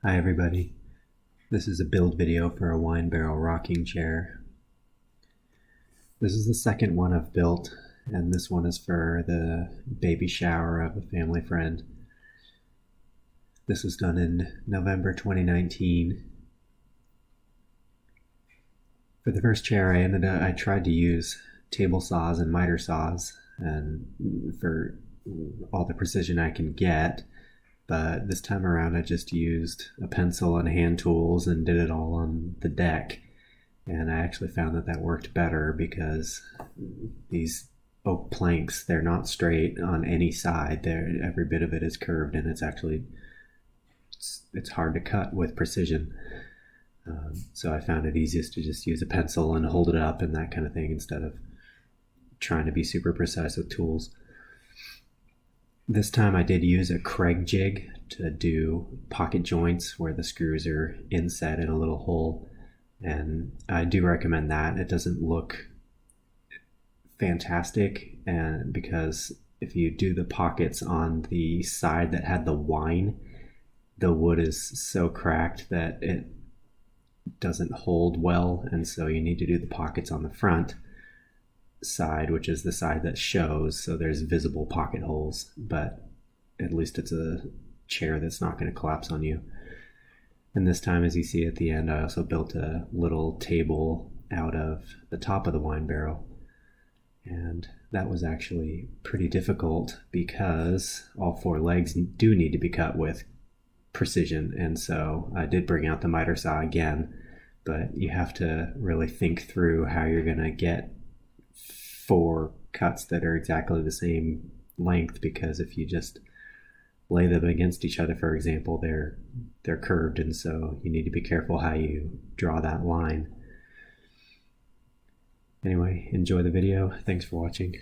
Hi everybody, this is a build video for a wine barrel rocking chair. This is the second one I've built, and this one is for the baby shower of a family friend. This was done in November 2019. For the first chair I tried to use table saws and miter saws and for all the precision I can get. But this time around I just used a pencil and hand tools and did it all on the deck. And I actually found that worked better because these oak planks, they're not straight on any side. Every bit of it is curved, and it's hard to cut with precision. So I found it easiest to just use a pencil and hold it up and that kind of thing instead of trying to be super precise with tools. This time I did use a Kreg jig to do pocket joints where the screws are inset in a little hole, and I do recommend that. It doesn't look fantastic, and because if you do the pockets on the side that had the wine, the wood is so cracked that it doesn't hold well, and so you need to do the pockets on the front side, which is the side that shows, so there's visible pocket holes, but at least it's a chair that's not going to collapse on you. And this time, as you see at the end, I also built a little table out of the top of the wine barrel, and that was actually pretty difficult because all four legs do need to be cut with precision, and so I did bring out the miter saw again, but you have to really think through how you're going to get four cuts that are exactly the same length, because if you just lay them against each other, for example, they're curved, and so you need to be careful how you draw that line. Anyway, enjoy the video. Thanks for watching.